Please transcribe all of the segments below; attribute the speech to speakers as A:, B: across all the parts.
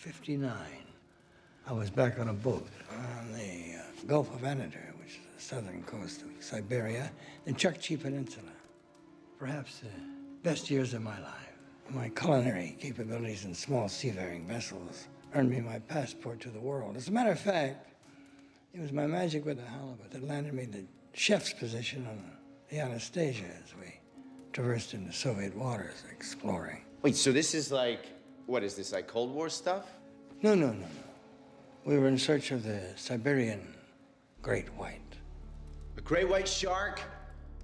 A: 1959. I was back on a boat on the Gulf of Anadyr, which is the southern coast of Siberia, the Chukchi Peninsula. Perhaps the best years of my life. My culinary capabilities in small seafaring vessels earned me my passport to the world. As a matter of fact, it was my magic with the halibut that landed me the chef's position on the Anastasia as we traversed into Soviet waters exploring.
B: Wait, so this is like, what is this, like Cold War stuff?
A: No. We were in search of the Siberian great white.
B: A great white shark?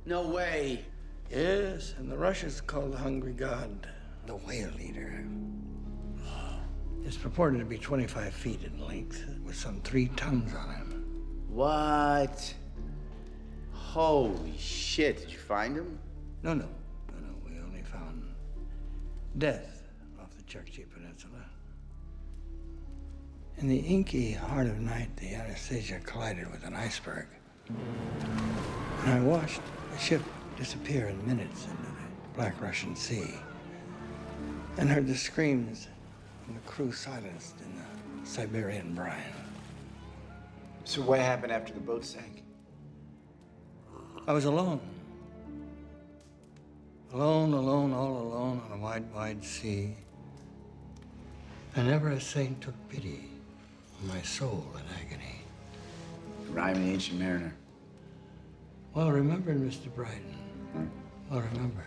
B: No way.
A: Yes, and the Russians call the hungry god the whale eater. It's purported to be 25 feet in length with some 3 tons on him.
B: What? Holy shit, did you find him?
A: No. We only found death off the Chukchi Peninsula. In the inky heart of night, the Anastasia collided with an iceberg. And I watched the ship disappear in minutes into the Black Russian Sea and heard the screams and the crew silenced in the Siberian brine.
B: So what happened after the boat sank?
A: I was alone. Alone, all alone on a wide, wide sea. And never a saint took pity on my soul in agony.
B: Rhyme an ancient mariner.
A: Well remembered, Mr. Brighton. Well remembered.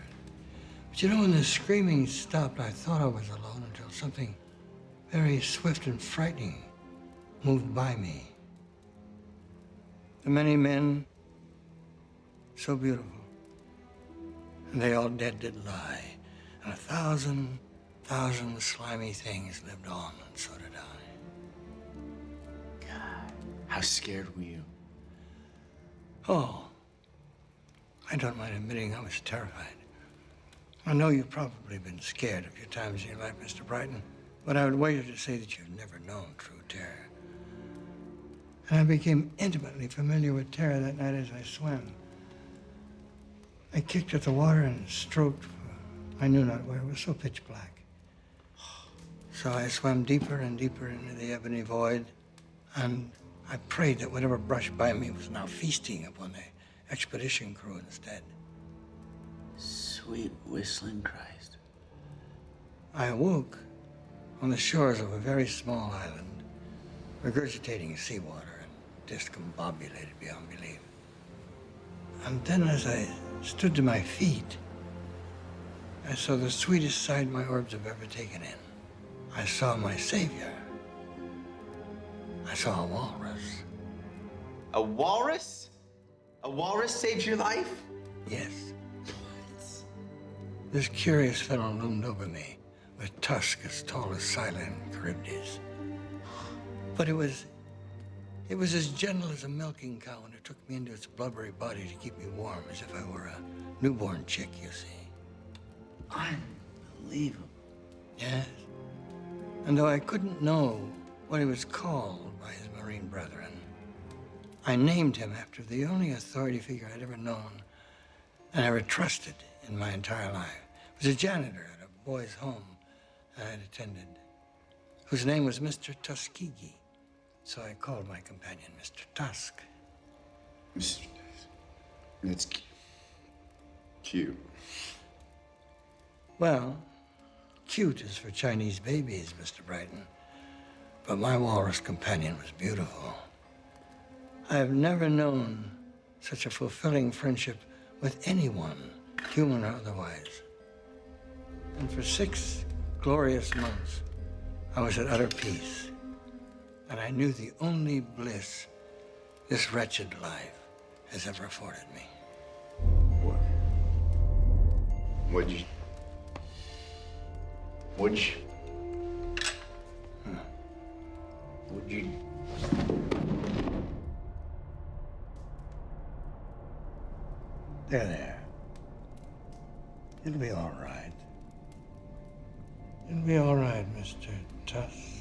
A: But you know, when the screaming stopped, I thought I was alone until something very swift and frightening moved by me. The many men, so beautiful, and they all dead did lie, and 1,000 slimy things lived on, and so did I.
B: God, how scared were you?
A: Oh, I don't mind admitting I was terrified. I know you've probably been scared a few times in your life, Mr. Brighton, but I would wager to say that you've never known true terror. And I became intimately familiar with terror that night as I swam. I kicked at the water and stroked for I knew not where. It was so pitch black. So I swam deeper and deeper into the ebony void, and I prayed that whatever brushed by me was now feasting upon the expedition crew instead.
B: Sweet whistling Christ.
A: I awoke on the shores of a very small island, regurgitating seawater and discombobulated beyond belief. And then as I stood to my feet, I saw the sweetest sight my orbs have ever taken in. I saw my savior. I saw a walrus.
B: A walrus? A walrus saved your life?
A: Yes. This curious fellow loomed over me with Tusk as tall as silent Charybdis. But it was as gentle as a milking cow, and it took me into its blubbery body to keep me warm, as if I were a newborn chick, you see.
B: Unbelievable.
A: Yes. And though I couldn't know what he was called by his Marine brethren, I named him after the only authority figure I'd ever known and ever trusted in my entire life. It was a janitor at a boys' home I had attended, whose name was Mr. Tuskegee. So I called my companion Mr. Tusk.
B: Mr. Tusk. That's cute.
A: Well, cute is for Chinese babies, Mr. Brighton. But my walrus companion was beautiful. I have never known such a fulfilling friendship with anyone, human or otherwise. And for 6 glorious months, I was at utter peace. And I knew the only bliss this wretched life has ever afforded me.
B: What'd you...
A: There. It'll be all right. It'll be all right, Mr. Tusk.